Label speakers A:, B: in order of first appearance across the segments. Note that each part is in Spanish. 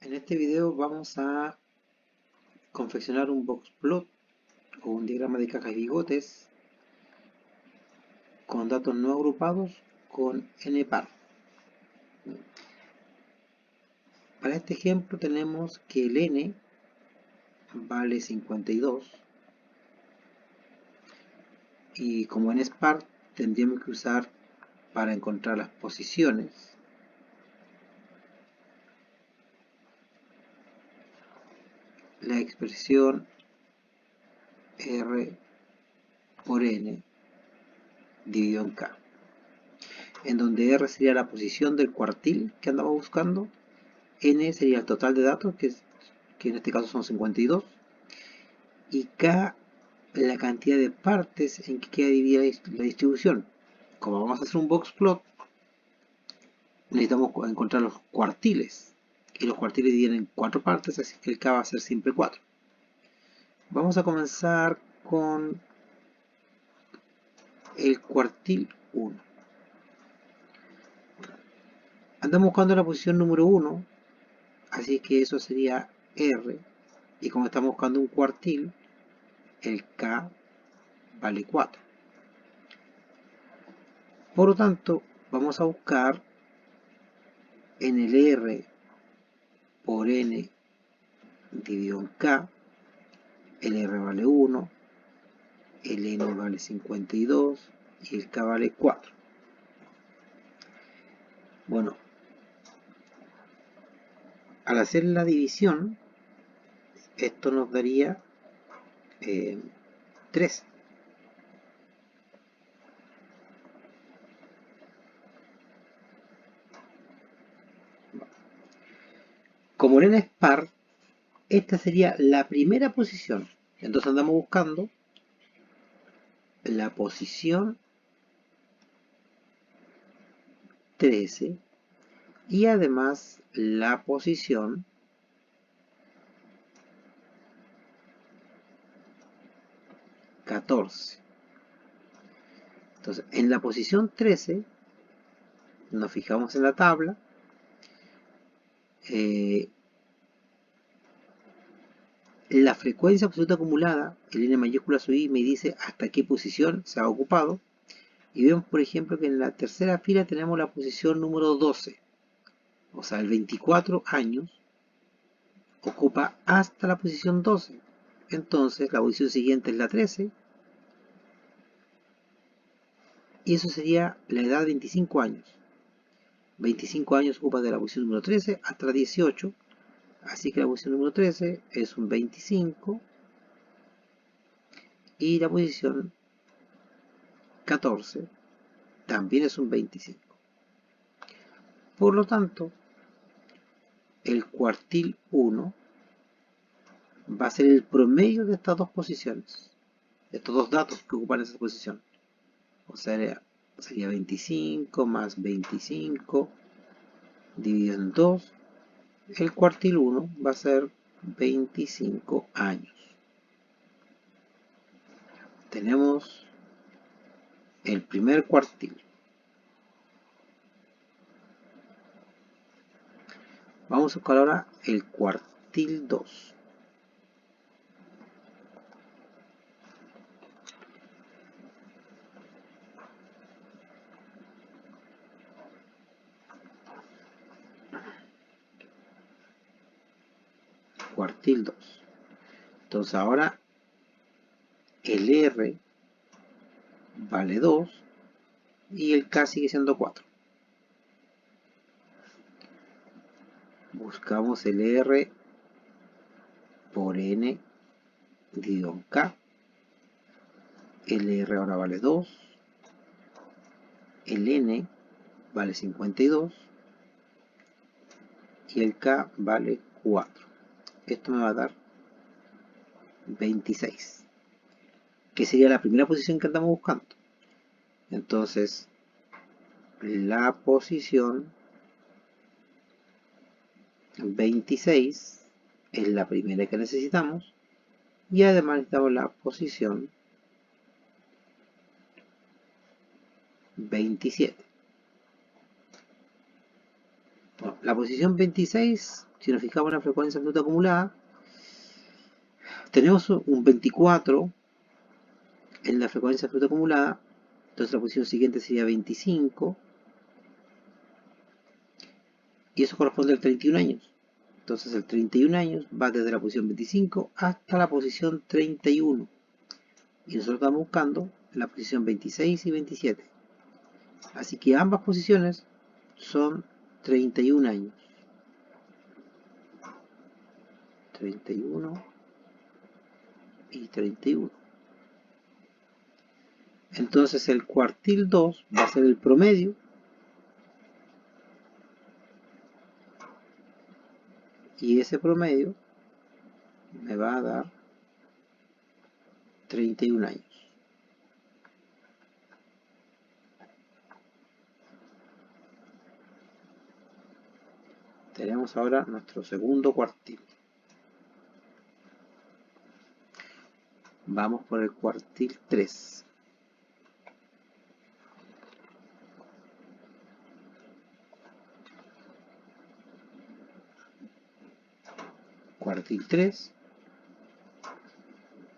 A: En este video vamos a confeccionar un boxplot o un diagrama de cajas y bigotes con datos no agrupados con NPAR. Para este ejemplo tenemos que el n vale 52 y como n es par tendríamos que usar para encontrar las posiciones la expresión R por n dividido en k, en donde R sería la posición del cuartil que andamos buscando, n sería el total de datos, que en este caso son 52, y k la cantidad de partes en que queda dividida la distribución. Como vamos a hacer un boxplot, necesitamos encontrar los cuartiles, y los cuartiles dividen en 4 partes, así que el k va a ser siempre 4. Vamos a comenzar con el cuartil 1. Andamos buscando la posición número 1, así que eso sería R, y como estamos buscando un cuartil, el k vale 4. Por lo tanto, vamos a buscar en el R por n dividido en k, el R vale 1, el n vale 52 y el k vale 4. Bueno, al hacer la división, esto nos daría 3. Como el n es par, esta sería la primera posición. Entonces andamos buscando la posición 13 y además la posición 14. Entonces, en la posición 13, nos fijamos en la tabla, la frecuencia absoluta acumulada, el n mayúscula sub i me dice hasta qué posición se ha ocupado. Y vemos, por ejemplo, que en la tercera fila tenemos la posición número 12. O sea, el 24 años ocupa hasta la posición 12. Entonces, la posición siguiente es la 13. Y eso sería la edad de 25 años. 25 años ocupa de la posición número 13 hasta la 18. Así que la posición número 13 es un 25. Y la posición 14 también es un 25. Por lo tanto, el cuartil 1 va a ser el promedio de estas dos posiciones, de estos dos datos que ocupan esa posición. O sea, sería 25 más 25 dividido en 2. El cuartil 1 va a ser 25 años. Tenemos el primer cuartil. Vamos a buscar ahora el cuartil 2. Cuartil 2. Entonces ahora el R vale 2 y el K sigue siendo 4. Buscamos el R por N dividido en K. El R ahora vale 2. El N vale 52. Y el K vale 4. Esto me va a dar 26. Que sería la primera posición que andamos buscando. Entonces, la posición 26 es la primera que necesitamos. Y además necesitamos la posición 27. No, la posición 26, si nos fijamos en la frecuencia absoluta acumulada, tenemos un 24 en la frecuencia absoluta acumulada, entonces la posición siguiente sería 25, y eso corresponde al 31 años. Entonces el 31 años va desde la posición 25 hasta la posición 31. Y nosotros estamos buscando la posición 26 y 27. Así que ambas posiciones son 31 años. 31 y 31. Entonces el cuartil 2 va a ser el promedio y ese promedio me va a dar 31 años. Tenemos ahora nuestro segundo cuartil. Vamos por el cuartil 3. Cuartil 3.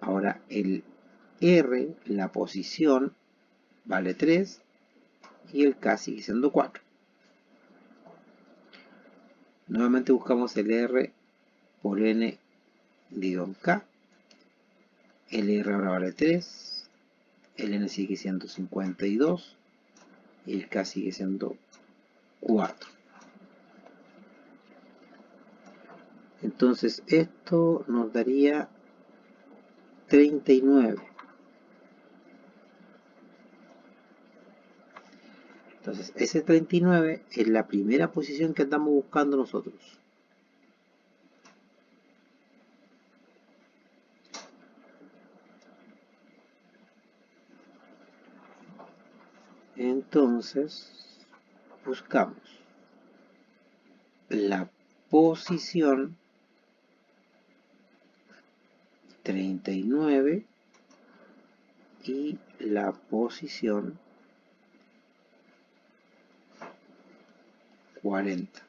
A: Ahora el R, la posición, vale 3 y el K sigue siendo 4. Nuevamente buscamos el R por N dividido K. El R ahora vale 3, el N sigue siendo 52 y el K sigue siendo 4. Entonces esto nos daría 39. Entonces ese 39 es la primera posición que andamos buscando nosotros. Entonces buscamos la posición 39 y la posición 40.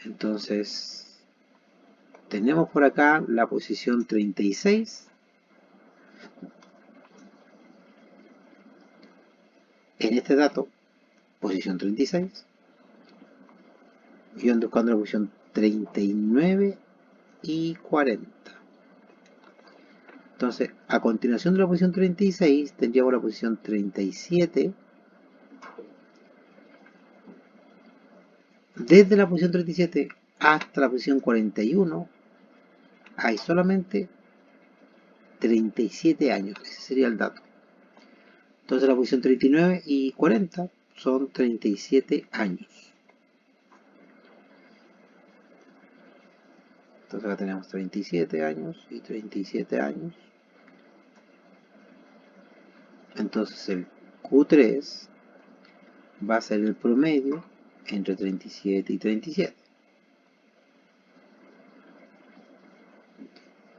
A: Entonces tenemos por acá la posición 36. En este dato, posición 36. Y yo ando buscando la posición 39 y 40. Entonces, a continuación de la posición 36, tendríamos la posición 37. Desde la posición 37 hasta la posición 41, hay solamente 37 años. Ese sería el dato. Entonces, la posición 39 y 40 son 37 años. Entonces acá tenemos 37 años y 37 años. Entonces el Q3 va a ser el promedio entre 37 y 37.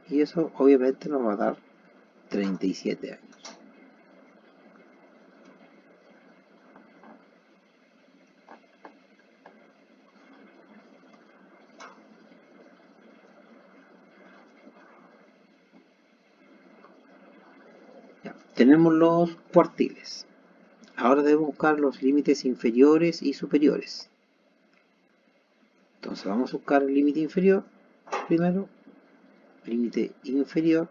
A: Y eso obviamente nos va a dar 37 años. Ya, tenemos los cuartiles. Ahora debemos buscar los límites inferiores y superiores. Entonces vamos a buscar el límite inferior primero. Límite inferior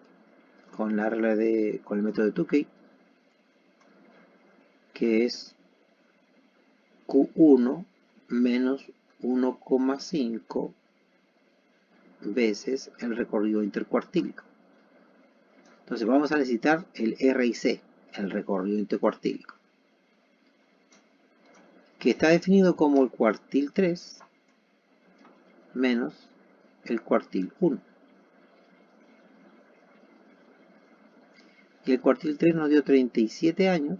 A: con la regla con el método de Tukey, que es Q1 menos 1,5 veces el recorrido intercuartílico. Entonces vamos a necesitar el R y C, el recorrido intercuartílico, que está definido como el cuartil 3 menos el cuartil 1. Y el cuartil 3 nos dio 37 años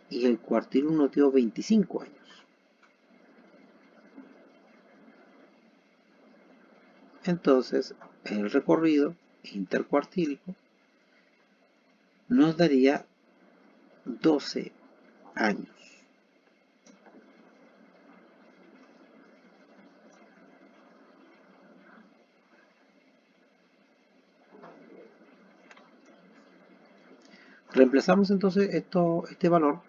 A: y el cuartil 1 nos dio 25 años. Entonces el recorrido intercuartílico nos daría 12 años. Reemplazamos entonces este valor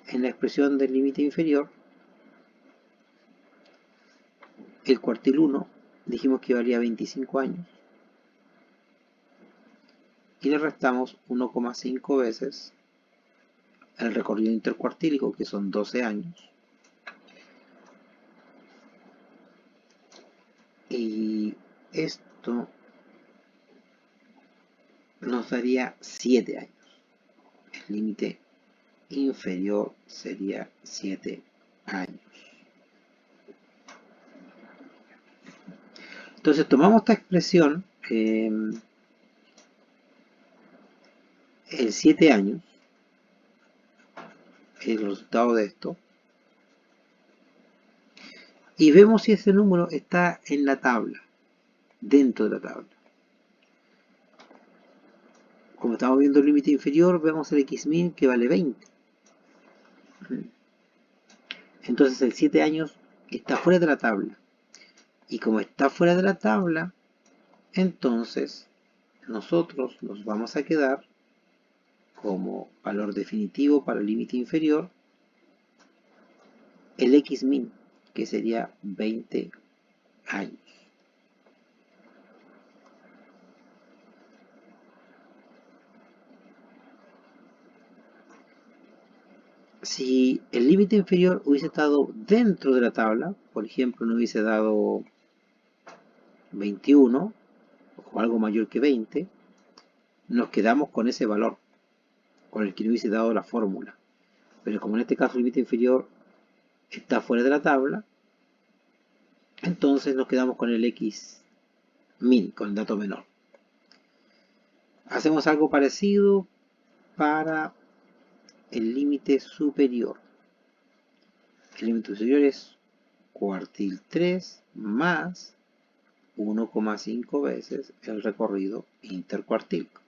A: en la expresión del límite inferior. El cuartil 1 dijimos que valía 25 años y le restamos 1,5 veces el recorrido intercuartílico, que son 12 años, y esto nos daría 7 años. El límite inferior sería 7 años. Entonces tomamos esta expresión, el 7 años, el resultado de esto, y vemos si ese número está en la tabla, dentro de la tabla. Como estamos viendo el límite inferior, vemos el X-min que vale 20. Entonces el 7 años está fuera de la tabla. Y como está fuera de la tabla, entonces nosotros nos vamos a quedar como valor definitivo para el límite inferior el X-min, que sería 20 años. Si el límite inferior hubiese estado dentro de la tabla, por ejemplo, no hubiese dado 21 o algo mayor que 20, nos quedamos con ese valor, con el que no hubiese dado la fórmula. Pero como en este caso el límite inferior está fuera de la tabla, entonces nos quedamos con el X-min, con el dato menor. Hacemos algo parecido para el límite superior. El límite superior es cuartil 3 más 1,5 veces el recorrido intercuartílico.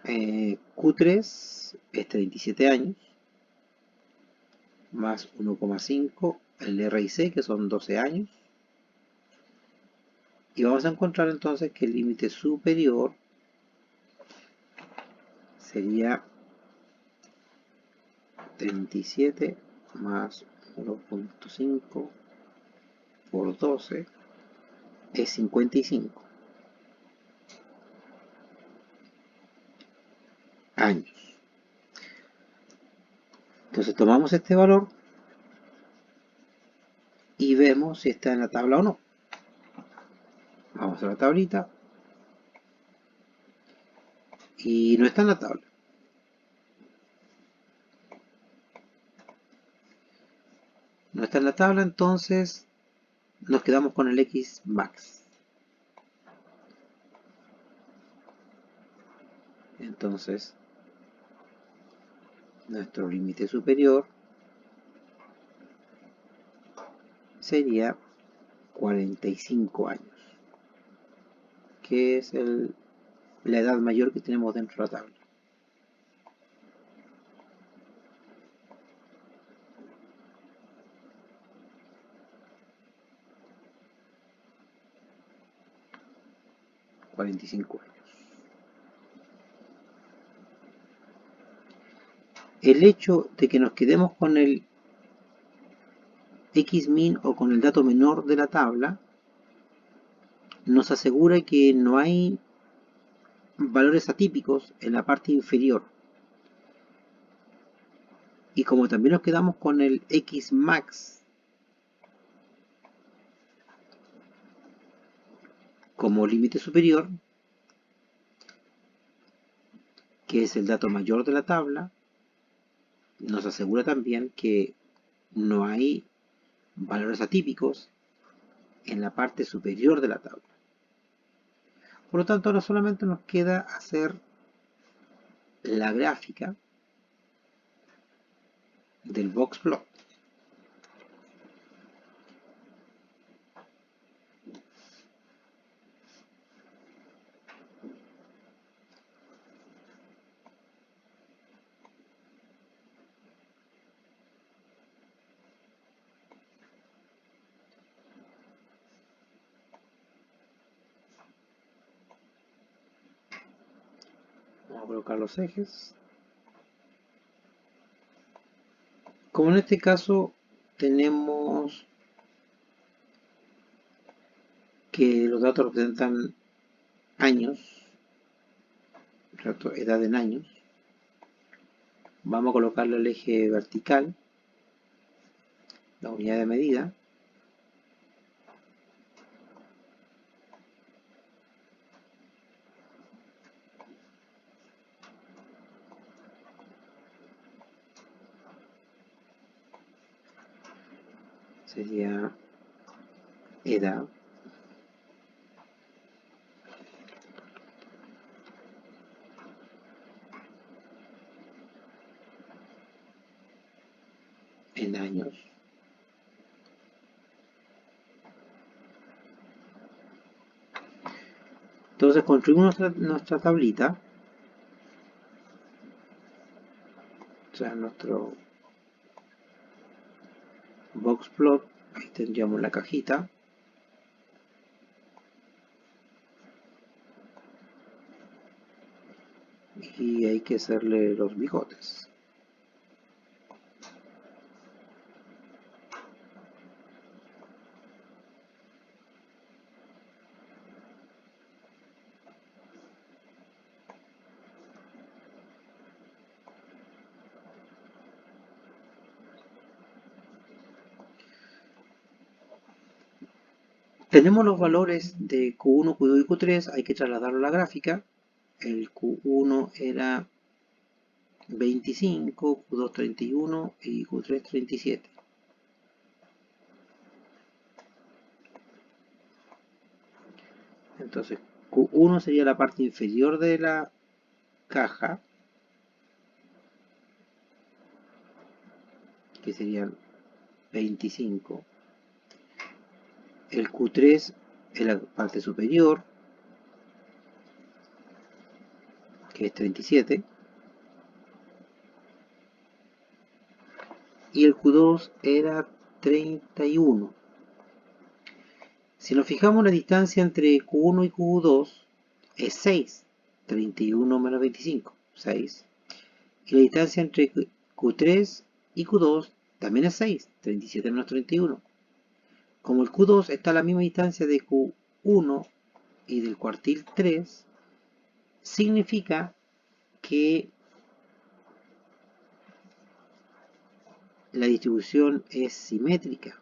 A: Q3 es 37 años, más 1,5 el R y C, que son 12 años. Y vamos a encontrar entonces que el límite superior sería 37 más 1,5 por 12 es 55 años. Entonces tomamos este valor y vemos si está en la tabla o no. Vamos a la tablita y no está en la tabla. No está en la tabla, entonces nos quedamos con el X max. Entonces, nuestro límite superior sería 45 años, que es la edad mayor que tenemos dentro de la tabla. $45 años. El hecho de que nos quedemos con el X-min o con el dato menor de la tabla nos asegura que no hay valores atípicos en la parte inferior. Y como también nos quedamos con el X max como límite superior, que es el dato mayor de la tabla, nos asegura también que no hay valores atípicos en la parte superior de la tabla. Por lo tanto, ahora solamente nos queda hacer la gráfica del box plot. Vamos a colocar los ejes. Como en este caso tenemos que los datos representan años, ¿cierto? Edad en años, vamos a colocarle el eje vertical, la unidad de medida. Sería edad. En años. Entonces construimos nuestra tablita, o sea, nuestro box plot. Ahí tendríamos la cajita. Y hay que hacerle los bigotes. Tenemos los valores de Q1, Q2 y Q3, hay que trasladarlo a la gráfica. El Q1 era 25, Q2 31 y Q3 37. Entonces Q1 sería la parte inferior de la caja, que serían 25. El Q3 es la parte superior, que es 37. Y el Q2 era 31. Si nos fijamos, la distancia entre Q1 y Q2 es 6. 31 menos 25, 6. Y la distancia entre Q3 y Q2 también es 6. 37 menos 31. Como el Q2 está a la misma distancia de Q1 y del cuartil 3, significa que la distribución es simétrica.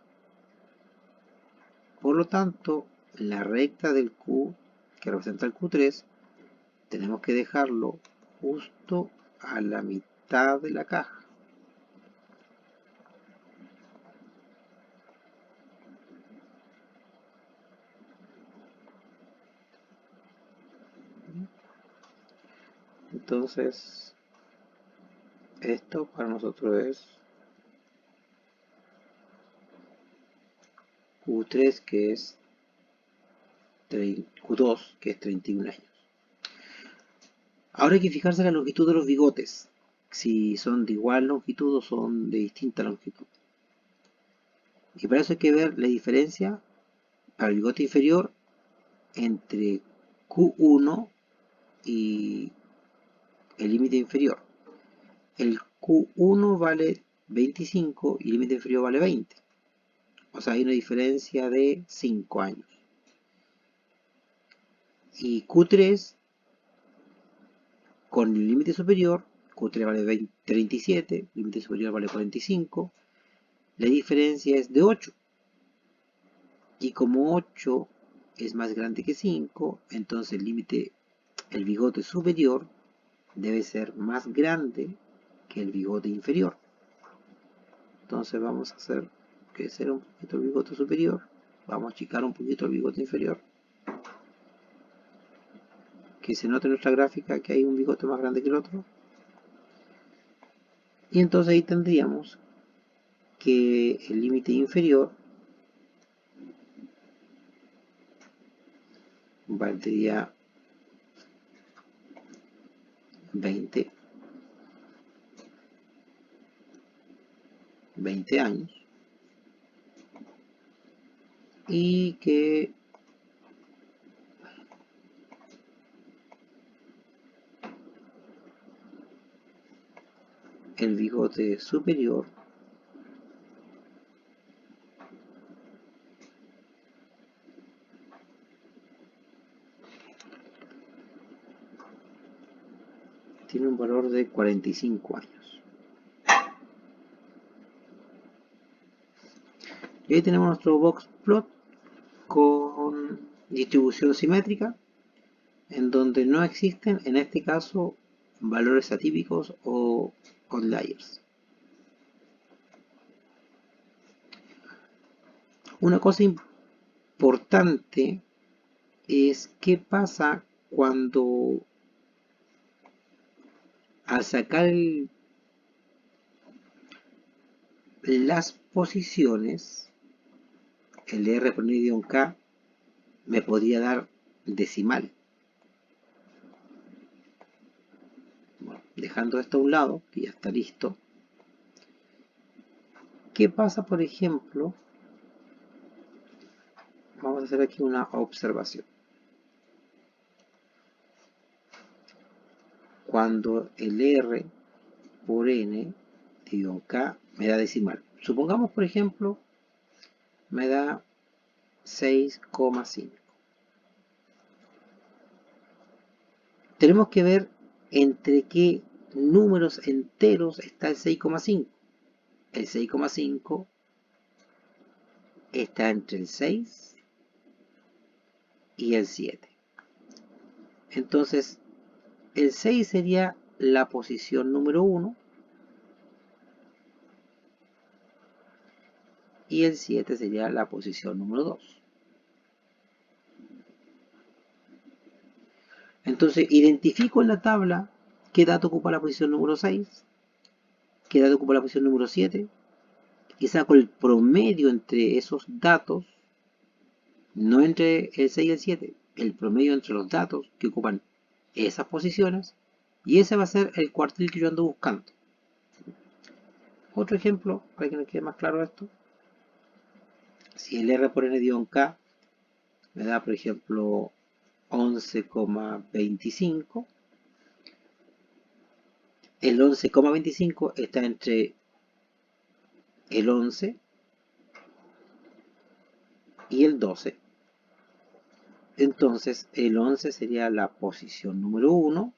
A: Por lo tanto, la recta del Q, que representa el Q3, tenemos que dejarlo justo a la mitad de la caja. Entonces, esto para nosotros es Q3, que es Q2, que es 31 años. Ahora hay que fijarse en la longitud de los bigotes, si son de igual longitud o son de distinta longitud. Y para eso hay que ver la diferencia para el bigote inferior entre Q1 y el límite inferior. El Q1 vale 25 y el límite inferior vale 20. O sea, hay una diferencia de 5 años. Y Q3 con el límite superior, Q3 vale 37, el límite superior vale 45, la diferencia es de 8. Y como 8 es más grande que 5, entonces el bigote superior debe ser más grande que el bigote inferior. Entonces vamos a hacer crecer un poquito el bigote superior, vamos a achicar un poquito el bigote inferior. Que se note en nuestra gráfica que hay un bigote más grande que el otro. Y entonces ahí tendríamos que el límite inferior valdría 20 años y que el bigote superior tiene un valor de 45 años. Y ahí tenemos nuestro box plot con distribución simétrica, en donde no existen, en este caso, valores atípicos o outliers. Una cosa importante es qué pasa cuando al sacar las posiciones, el R por medio K me podría dar decimal. Bueno, dejando esto a un lado, que ya está listo. ¿Qué pasa, por ejemplo? Vamos a hacer aquí una observación. Cuando el R por N dividido en K me da decimal. Supongamos, por ejemplo, me da 6,5. Tenemos que ver entre qué números enteros está el 6,5. El 6,5 está entre el 6 y el 7. Entonces, el 6 sería la posición número 1 y el 7 sería la posición número 2. Entonces, identifico en la tabla qué dato ocupa la posición número 6, qué dato ocupa la posición número 7, y saco el promedio entre esos datos, no entre el 6 y el 7, el promedio entre los datos que ocupan esas posiciones, y ese va a ser el cuartil que yo ando buscando. Otro ejemplo, para que nos quede más claro esto. Si el R por N dividido en K me da, por ejemplo, 11,25, el 11,25 está entre el 11 y el 12. Entonces, el 11 sería la posición número 1.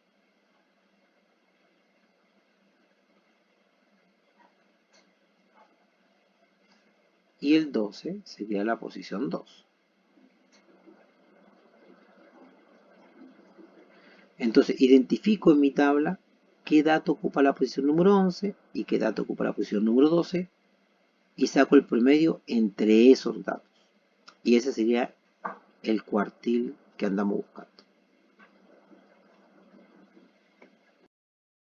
A: Y el 12 sería la posición 2. Entonces, identifico en mi tabla qué dato ocupa la posición número 11 y qué dato ocupa la posición número 12 y saco el promedio entre esos datos. Y ese sería el cuartil que andamos buscando.